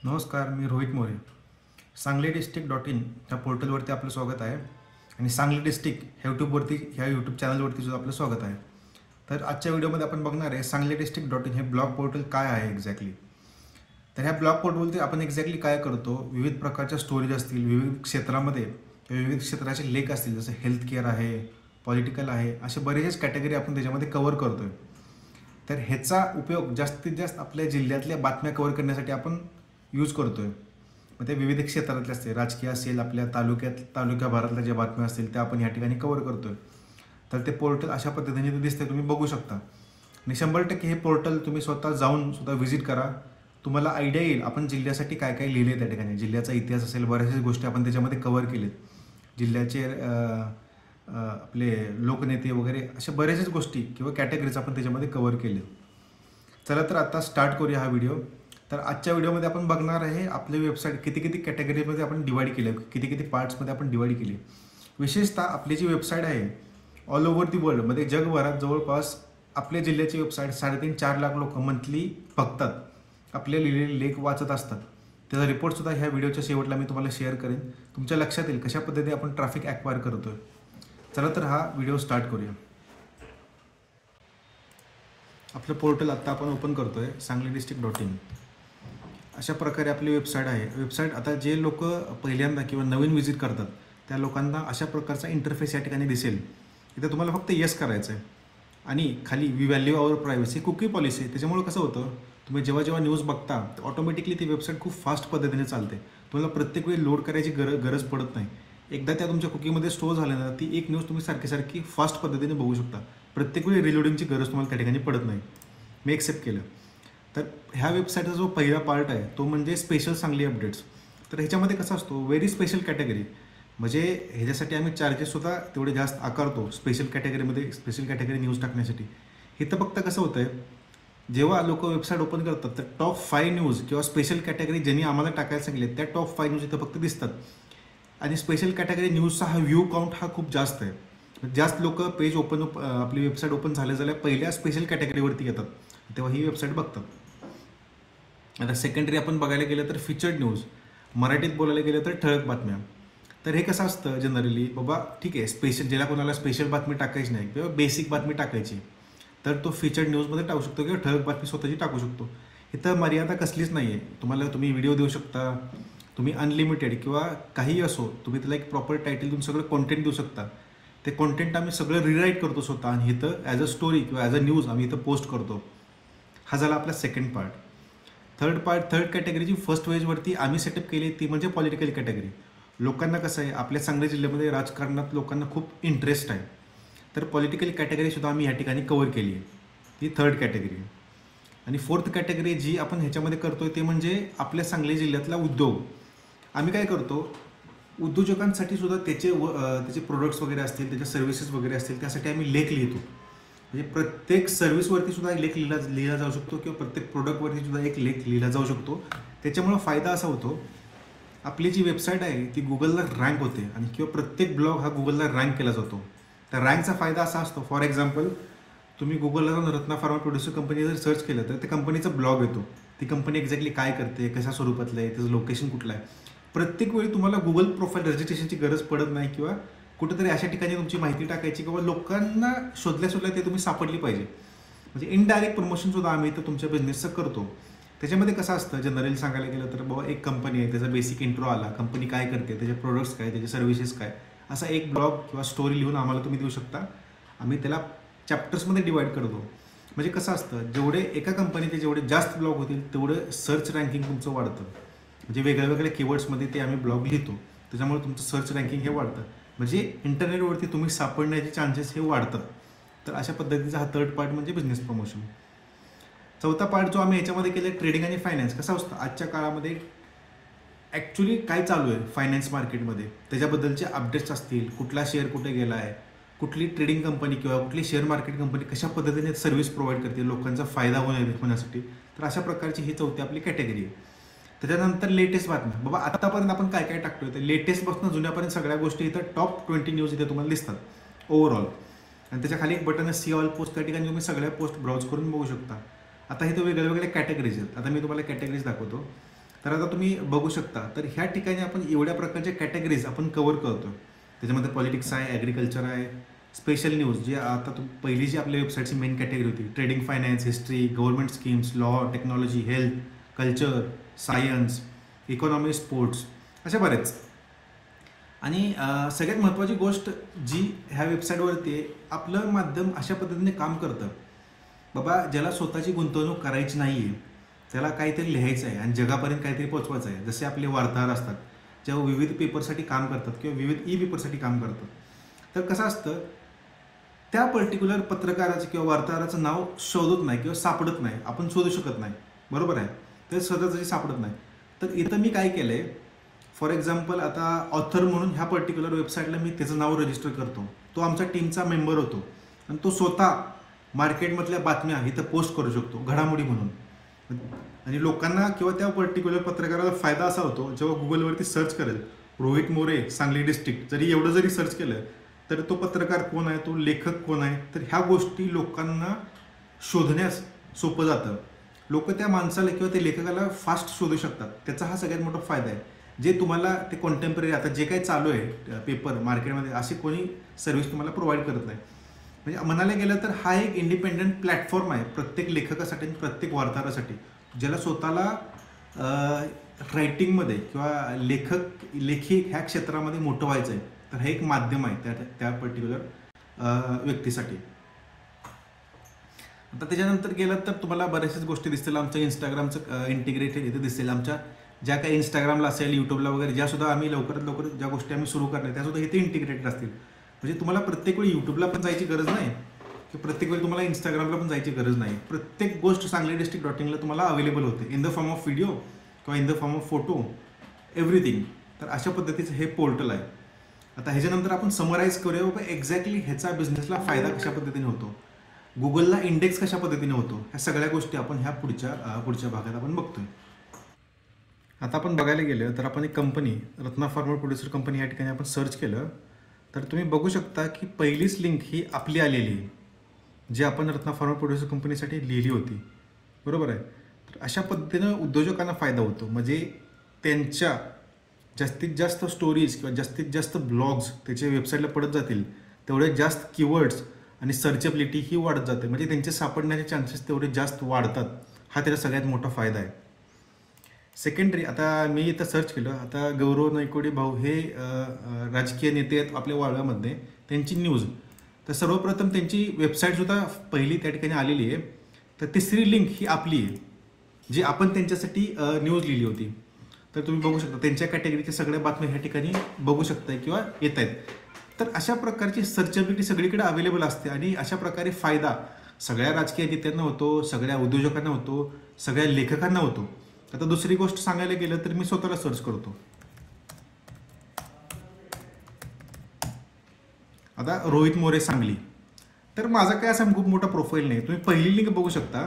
नमस्कार, मी रोहित मोरे. सांगली डिस्ट्रिक्ट.in ह्या पोर्टलवरती आपलं स्वागत आहे आणि सांगली डिस्ट्रिक्ट ह्या यूट्यूब चॅनलवरती सुद्धा आपलं स्वागत आहे. तर आजच्या व्हिडिओमध्ये आपण बघणार आहे सांगली डिस्ट्रिक्ट.in हे ब्लॉग पोर्टल काय आहे एक्झॅक्टली. तर ह्या ब्लॉग पोर्टलवरती आपण एक्झॅक्टली काय करतो, विविध प्रकारच्या स्टोरीज असतील, विविध क्षेत्रामध्ये विविध क्षेत्राचे लेख असतील, जसं हेल्थ केअर आहे, पॉलिटिकल आहे, असे बरेचसे कॅटेगरी आपण त्याच्यामध्ये कव्हर करतो आहे. तर ह्याचा उपयोग जास्तीत जास्त आपल्या जिल्ह्यातल्या बातम्या कव्हर करण्यासाठी आपण यूज करतो आहे. मग ते विविध क्षेत्रातले असते, राजकीय असेल, आपल्या तालुक्याभरातल्या ज्या बातम्या असतील त्या आपण ह्या ठिकाणी कव्हर करतो आहे. तर ते पोर्टल अशा पद्धतीने ते दिसते, तुम्ही बघू शकता. आणि 100% हे पोर्टल तुम्ही स्वतः जाऊन सुद्धा व्हिजिट करा, तुम्हाला आयडिया येईल आपण जिल्ह्यासाठी काय काय लिहिले त्या ठिकाणी. जिल्ह्याचा इतिहास असेल, बऱ्याचशा गोष्टी आपण त्याच्यामध्ये कव्हर केलेत. जिल्ह्याचे आपले लोकनेते वगैरे अशा बऱ्याचशाच गोष्टी किंवा कॅटेगरीज आपण त्याच्यामध्ये कव्हर केले. चला तर आता स्टार्ट करूया हा व्हिडिओ. तर आजच्या व्हिडिओमध्ये आपण बघणार आहे आपली वेबसाईट किती किती कॅटेगरीमध्ये आपण डिवाईड केले, किती किती पार्ट्समध्ये आपण डिवाईड केली. विशेषतः आपली जी वेबसाईट आहे ऑल ओव्हर दी वर्ल्डमध्ये जगभरात जवळपास आपल्या जिल्ह्याची वेबसाईट 3.5-4 लाख लोक मंथली बघतात, आपले लिहिलेले लेख वाचत असतात. त्याचा रिपोर्टसुद्धा ह्या व्हिडिओच्या शेवटला मी तुम्हाला शेअर करेन. तुमच्या लक्षात येईल कशा पद्धतीने आपण ट्रॅफिक ॲक्वायर करतोय. चला तर हा व्हिडिओ स्टार्ट करूया. आपलं पोर्टल आत्ता आपण ओपन करतोय सांगली डिस्ट्रिक्ट.in. अशा प्रकारे आपली वेबसाईट आहे. वेबसाईट आता जे लोक पहिल्यांदा किंवा नवीन व्हिजिट करतात त्या लोकांना अशा प्रकारचा इंटरफेस या ठिकाणी दिसेल. इथं तुम्हाला फक्त येस करायचं आहे आणि खाली we value our privacy cookie policy. त्याच्यामुळे कसं होतं, तुम्ही जेव्हा जेव्हा न्यूज बघता ऑटोमॅटिकली ती वेबसाईट खूप फास्ट पद्धतीने चालते. तुम्हाला प्रत्येक वेळी लोड करायची गरज पडत नाही. एकदा त्या तुमच्या कुकीमध्ये स्टोअर झाल्या ना, ती एक न्यूज तुम्ही सारखी फास्ट पद्धतीने बघू शकता. प्रत्येक वेळी रिलोडिंगची गरज तुम्हाला त्या ठिकाणी पडत नाही. मी एक्सेप्ट केलं. तर ह्या वेबसाईटचा जो पहिला पार्ट आहे तो म्हणजे स्पेशल सांगली अपडेट्स. तर ह्याच्यामध्ये कसं असतो, व्हेरी स्पेशल कॅटेगरी, म्हणजे ह्याच्यासाठी आम्ही चार्जेससुद्धा तेवढे जास्त आकारतो स्पेशल कॅटेगरी न्यूज टाकण्यासाठी. इथं फक्त कसं होतं आहे, जेव्हा लोक वेबसाईट ओपन करतात तर टॉप 5 न्यूज किंवा स्पेशल कॅटेगरी ज्यांनी आम्हाला टाकायला सांगितले त्या टॉप 5 न्यूज इथं फक्त दिसतात. आणि स्पेशल कॅटेगरी न्यूजचा हा व्ह्यू काउंट हा खूप जास्त आहे. जास्त लोक पेज आपली वेबसाईट ओपन झाल्या पहिल्या स्पेशल कॅटेगरीवरती येतात, तेव्हा ही वेबसाईट बघतात. आता सेकंडरी आपण बघायला गेलं तर फीचर्ड न्यूज, मराठीत बोलायला गेलं तर ठळक बातम्या. तर हे कसं असतं जनरली, बाबा ठीक आहे स्पेशल, ज्याला कोणाला स्पेशल बातमी टाकायची नाही किंवा बेसिक बातमी टाकायची तर तो फीचर्ड न्यूजमध्ये टाकू शकतो किंवा ठळक बातमी स्वतःची टाकू शकतो. इथं मर्यादा कसलीच नाही आहे. तुम्ही व्हिडिओ देऊ शकता, तुम्ही अनलिमिटेड किंवा काही असो, तुम्ही त्याला एक प्रॉपर टायटल देऊन सगळं कॉन्टेंट देऊ शकता. ते कॉन्टेंट आम्ही सगळं रिराईट करतो स्वतः आणि इथं ॲज अ स्टोरी किंवा ॲज अ न्यूज आम्ही इथं पोस्ट करतो. हा झाला आपला सेकंड पार्ट. थर्ड कॅटेगरीची फर्स्ट वेजवरती आम्ही सेटअप केली ती म्हणजे पॉलिटिकल कॅटेगरी. लोकांना कसं आहे, आपल्या सांगली जिल्ह्यामध्ये राजकारणात लोकांना खूप इंटरेस्ट आहे. तर पॉलिटिकल कॅटेगरीसुद्धा आम्ही या ठिकाणी कव्हर केली आहे. ही थर्ड कॅटेगरी. आणि फोर्थ कॅटेगरी जी आपण ह्याच्यामध्ये करतो आहे ते म्हणजे आपल्या सांगली जिल्ह्यातला उद्योग. आम्ही काय करतो, उद्योजकांसाठी सुद्धा त्याचे प्रोडक्ट्स वगैरे असतील, त्याच्या सर्व्हिसेस वगैरे असतील, त्यासाठी आम्ही लेख लिहितो. म्हणजे प्रत्येक सर्व्हिसवरती सुद्धा एक लेख लिहिला जाऊ शकतो किंवा प्रत्येक प्रोडक्टवरती सुद्धा एक लेख लिहिला जाऊ शकतो. त्याच्यामुळं फायदा असा होतो, आपली जी वेबसाईट आहे ती गुगलला रँक होते आणि किंवा प्रत्येक ब्लॉग हा गुगलला रँक केला जातो. तर रँकचा फायदा असा असतो, फॉर एक्झाम्पल तुम्ही गुगलला जाऊन रत्ना फार्मा प्रोड्युसर कंपनी जर सर्च केलं तर त्या कंपनीचा ब्लॉग येतो. ती कंपनी एक्झॅक्टली काय करते, कशा स्वरूपातलं आहे, त्याचं लोकेशन कुठलं आहे. प्रत्येक वेळी तुम्हाला गुगल प्रोफाईल रजिस्ट्रेशनची गरज पडत नाही किंवा कुठेतरी अशा ठिकाणी तुमची माहिती टाकायची किंवा लोकांना शोधल्या ते तुम्ही सापडली पाहिजे. म्हणजे इनडायरेक्ट प्रमोशनसुद्धा आम्ही इथं तुमच्या बिझनेसचं करतो. त्याच्यामध्ये कसं असतं, जनरली सांगायला गेलं तर बाबा एक कंपनी आहे, त्याचा बेसिक इंट्रो आला, कंपनी काय करते, त्याचे प्रोडक्ट्स काय, त्याचे सर्व्हिसेस काय, असा एक ब्लॉग किंवा स्टोरी लिहून आम्हाला तुम्ही देऊ शकता. आम्ही त्याला चॅप्टर्समध्ये डिवाईड करतो. म्हणजे कसं असतं, जेवढे एका कंपनीचे जेवढे जास्त ब्लॉग होतील तेवढं सर्च रँकिंग तुमचं वाढतं. म्हणजे वेगळ्या कीवर्ड्समध्ये ते आम्ही ब्लॉग लिहितो, त्याच्यामुळे तुमचं सर्च रँकिंग हे वाढतं. म्हणजे इंटरनेटवरती तुम्ही सापडण्याचे चान्सेस हे वाढतात. तर अशा पद्धतीचा हा थर्ड पार्ट म्हणजे बिझनेस प्रमोशन. चौथा पार्ट जो आम्ही याच्यामध्ये केलं, ट्रेडिंग आणि फायनान्स. कसं असतं, आजच्या काळामध्ये ॲक्च्युली काय चालू आहे फायनान्स मार्केटमध्ये त्याच्याबद्दलचे अपडेट्स असतील, कुठला शेअर कुठे गेला आहे, कुठली ट्रेडिंग कंपनी किंवा कुठली शेअर मार्केट कंपनी कशा पद्धतीने सर्व्हिस प्रोव्हाइड करते लोकांचा फायदा होण्यासाठी. तर अशा प्रकारची ही चौथी आपली कॅटेगरी आहे. त्याच्यानंतर लेटेस्ट बातम्या. बाबा आतापर्यंत आपण काय काय टाकतोय, तर लेटेस्टपासून जुन्यापर्यंत सगळ्या गोष्टी इथं टॉप 20 न्यूज इथे तुम्हाला दिसतात ओव्हरऑल. आणि त्याच्या खाली एक बटन आहे सी ऑल पोस्ट, त्या ठिकाणी तुम्ही सगळ्या पोस्ट ब्राउज करून बघू शकता. आता इथं वेगळ्या कॅटेगरीज आहेत. आता मी तुम्हाला कॅटेगरीज दाखवतो. तर आता तुम्ही बघू शकता, तर ह्या ठिकाणी आपण एवढ्या प्रकारच्या कॅटेगरीज आपण कव्हर करतो. त्याच्यामध्ये पॉलिटिक्स आहे, ॲग्रिकल्चर आहे, स्पेशल न्यूज, जे आता पहिली जी आपल्या वेबसाईटची मेन कॅटेगरी होती, trading, finance, history, government schemes, law, technology, health, culture, science, economy, sports, अशा बरेच. आणि सगळ्यात महत्त्वाची गोष्ट जी ह्या वेबसाईटवरती आहे, आपलं माध्यम अशा पद्धतीने काम करतं, बाबा ज्याला स्वतःची गुंतवणूक करायची नाही आहे, त्याला काहीतरी लिहायचं आहे आणि जगापर्यंत काहीतरी पोचवायचं आहे. जसे आपले वार्ताहर असतात, जेव्हा विविध पेपरसाठी काम करतात किंवा विविध पेपरसाठी काम करतात, तर कसं असतं, त्या पर्टिक्युलर पत्रकाराचं किंवा वार्ताहराचं नाव शोधत नाही किंवा सापडत नाही, आपण शोधू शकत नाही, बरोबर आहे. ते सहजासहजी सापडत नाही. तर इथं मी काय केलं आहे, फॉर एक्झाम्पल आता ऑथर म्हणून ह्या पर्टिक्युलर वेबसाईटला मी त्याचं नाव रजिस्टर करतो. तो आमच्या टीमचा मेंबर होतो आणि तो स्वतः मार्केटमधल्या बातम्या इथं पोस्ट करू शकतो, घडामोडी म्हणून. आणि लोकांना किंवा त्या पर्टिक्युलर पत्रकाराला फायदा असा होतो, जेव्हा गुगलवरती सर्च करेल रोहित मोरे सांगली डिस्ट्रिक्ट, एवढं जरी सर्च केलं तर तो पत्रकार कोण आहे, तो लेखक कोण आहे, तर ह्या गोष्टी लोकांना शोधण्यास सोपं जातं. लोक त्या माणसाला किंवा त्या लेखकाला फास्ट शोधू शकतात. त्याचा हा सगळ्यात मोठा फायदा आहे. जे तुम्हाला ते कॉन्टेम्पररी आता जे काही चालू आहे पेपर मार्केटमध्ये, अशी कोणी सर्व्हिस तुम्हाला प्रोव्हाइड करत नाही. म्हणजे म्हणायला गेलं तर हा एक इंडिपेंडंट प्लॅटफॉर्म आहे प्रत्येक लेखकासाठी आणि प्रत्येक वार्ताहरासाठी, ज्याला स्वतःला रायटिंगमध्ये किंवा लेखी ह्या क्षेत्रामध्ये मोठं व्हायचं आहे. तर हे एक माध्यम आहे त्या पर्टिक्युलर व्यक्तीसाठी. आता त्याच्यानंतर गेलं तर तुम्हाला बऱ्याचशाच गोष्टी दिसतील. आमचं इंस्टाग्रामचं इंटिग्रेटेड इथे दिसेल. आमच्या ज्या काही इंस्टाग्रामला असेल, यूट्यूबला वगैरे, ज्यासुद्धा आम्ही लवकरात लवकर ज्या गोष्टी आम्ही सुरू करणार त्यासुद्धा इथे इंटिग्रेटेड असतील. म्हणजे तुम्हाला प्रत्येक वेळी यूट्यूबला पण जायची गरज नाही की प्रत्येक वेळी तुम्हाला इंस्टाग्रामला पण जायची गरज नाही. प्रत्येक गोष्ट सांगलीdistrict.in ला तुम्हाला अवेलेबल होते, in the form of video किंवा in the form of photo, everything. तर अशा पद्धतीचं हे पोर्टल आहे. आता ह्याच्यानंतर आपण समराईज करूया बाबा एक्झॅक्टली ह्याचा बिझनेसला फायदा कशा पद्धतीने होतो, गुगलला इंडेक्स कशा पद्धतीने होतो, ह्या सगळ्या गोष्टी आपण ह्या पुढच्या भागात आपण बघतोय. आता आपण बघायला गेलं तर आपण एक company, Ratna farmer producer company, या ठिकाणी आपण सर्च केलं तर तुम्ही बघू शकता की पहिलीच लिंक ही आपली आलेली आहे, जी आपण रत्ना फार्मर प्रोड्युसर कंपनीसाठी लिहिली होती, बरोबर आहे. तर अशा पद्धतीनं उद्योजकांना फायदा होतो. म्हणजे त्यांच्या जास्तीत जास्त स्टोरीज किंवा जास्तीत जास्त ब्लॉग्स त्याच्या वेबसाईटला पडत जातील, तेवढे जास्त कीवर्ड्स आणि सर्चेबिलिटी ही वाढत जाते. म्हणजे त्यांचे सापडण्याचे चान्सेस तेवढे जास्त वाढतात. हा त्याचा सगळ्यात मोठा फायदा आहे. सेकंडरी, आता मी इथं सर्च केलं, आता गौरव नायकोडे भाऊ हे राजकीय नेते आहेत आपल्या वाळव्यामध्ये, त्यांची न्यूज. तर सर्वप्रथम त्यांची वेबसाईटसुद्धा पहिली त्या ठिकाणी आलेली आहे. तर तिसरी लिंक ही आपली आहे, जी आपण त्यांच्यासाठी न्यूज लिहिली होती. तर तुम्ही बघू शकता त्यांच्या कॅटेगरीच्या सगळ्या बातम्या ह्या ठिकाणी बघू शकताय किंवा येत आहेत. तर अशा प्रकारची सर्चेबिलिटी सगळीकडे अवेलेबल असते आणि अशा प्रकारे फायदा सगळ्या राजकीय नेत्यांना होतो, सगळ्या उद्योजकांना होतो, सगळ्या लेखकांना होतो. आता दुसरी गोष्ट सांगायला गेलं तर मी स्वतःला सर्च करतो. आता रोहित मोरे सांगली, तर माझा काय असा खूप मोठा प्रोफाईल नाही. तुम्ही पहिली लिंक बघू शकता,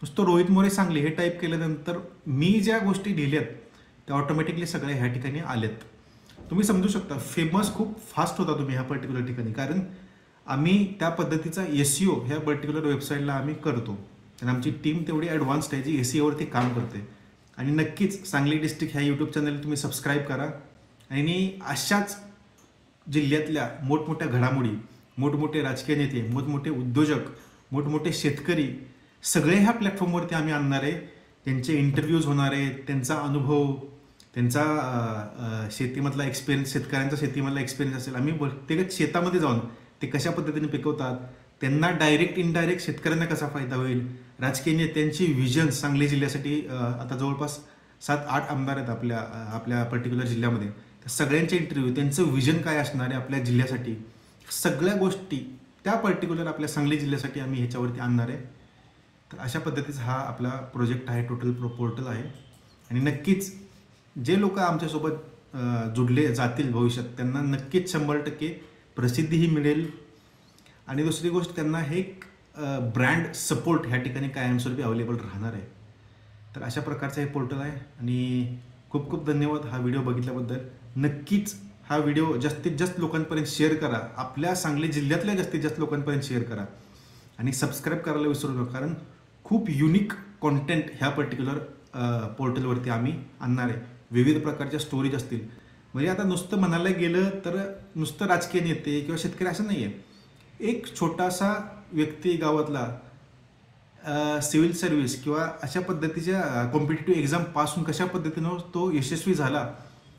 नुसतं रोहित मोरे सांगली हे टाईप केल्यानंतर मी ज्या गोष्टी लिहिल्यात त्या ऑटोमॅटिकली सगळ्या ह्या ठिकाणी आल्यात. तुम्ही समजू शकता फेमस खूप फास्ट होता तुम्ही ह्या पर्टिक्युलर ठिकाणी, कारण आम्ही त्या पद्धतीचा SEO ह्या पर्टिक्युलर वेबसाईटला आम्ही करतो. आणि आमची टीम तेवढी ॲडव्हान्स्ड आहे जी SEOवरती काम करते. आणि नक्कीच सांगली डिस्ट्रिक्ट ह्या यूट्यूब चॅनल तुम्ही सबस्क्राईब करा आणि अशाच जिल्ह्यातल्या मोठमोठ्या घडामोडी, मोठमोठे राजकीय नेते, मोठमोठे उद्योजक, मोठमोठे शेतकरी सगळे ह्या प्लॅटफॉर्मवरती आम्ही आणणार आहे. त्यांचे इंटरव्ह्यूज होणार आहेत, त्यांचा अनुभव, त्यांचा शेतीमधला एक्सपिरियन्स, शेतकऱ्यांचा शेतीमधला एक्सपिरियन्स असेल. आम्ही प्रत्येक शेतामध्ये जाऊन ते कशा पद्धतीने पिकवतात, त्यांना डायरेक्ट इनडायरेक्ट शेतकऱ्यांना कसा फायदा होईल, राजकीय नेत्यांची व्हिजन्स सांगली जिल्ह्यासाठी. आता जवळपास 7-8 आमदार आहेत आपल्या पर्टिक्युलर जिल्ह्यामध्ये. तर सगळ्यांचे इंटरव्ह्यू, त्यांचं व्हिजन काय असणार आहे आपल्या जिल्ह्यासाठी, सगळ्या गोष्टी त्या पर्टिक्युलर आपल्या सांगली जिल्ह्यासाठी आम्ही ह्याच्यावरती आणणार आहे. तर अशा पद्धतीचा हा आपला प्रोजेक्ट आहे, टोटल पोर्टल आहे. आणि नक्कीच जे लोक आमच्यासोबत जुडले जातील भविष्यात त्यांना नक्कीच 100% प्रसिद्धीही मिळेल. आणि दुसरी गोष्ट, त्यांना हे ब्रँड सपोर्ट ह्या ठिकाणी कायमस्वरूपी अवेलेबल राहणार आहे. तर अशा प्रकारचं हे पोर्टल आहे. आणि खूप खूप धन्यवाद हा व्हिडिओ बघितल्याबद्दल. नक्कीच हा व्हिडिओ जास्तीत जास्त लोकांपर्यंत शेअर करा, आपल्या सांगली जिल्ह्यातल्या जास्तीत जास्त लोकांपर्यंत शेअर करा आणि सबस्क्राईब करायला विसरू नका, कारण खूप युनिक कॉन्टेंट ह्या पर्टिक्युलर पोर्टलवरती आम्ही आणणार आहे. विविध प्रकारच्या स्टोरीज असतील. म्हणजे आता नुसतं म्हणायला गेलं तर नुसतं राजकीय नेते किंवा शेतकरी असं नाही आहे. एक छोटासा व्यक्ती गावातला सिव्हिल सर्व्हिस किंवा अशा पद्धतीच्या कॉम्पिटेटिव्ह एक्झाम पास होऊन कशा पद्धतीनं तो यशस्वी झाला,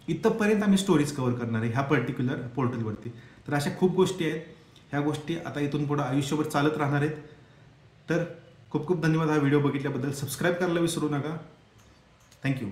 इथंपर्यंत आम्ही स्टोरीज कव्हर करणार आहे ह्या पर्टिक्युलर पोर्टलवरती. तर अशा खूप गोष्टी आहेत. ह्या गोष्टी आता इथून पुढं आयुष्यभर चालत राहणार आहेत. तर खूप खूप धन्यवाद हा व्हिडिओ बघितल्याबद्दल. सबस्क्राईब करायला विसरू नका. थँक्यू.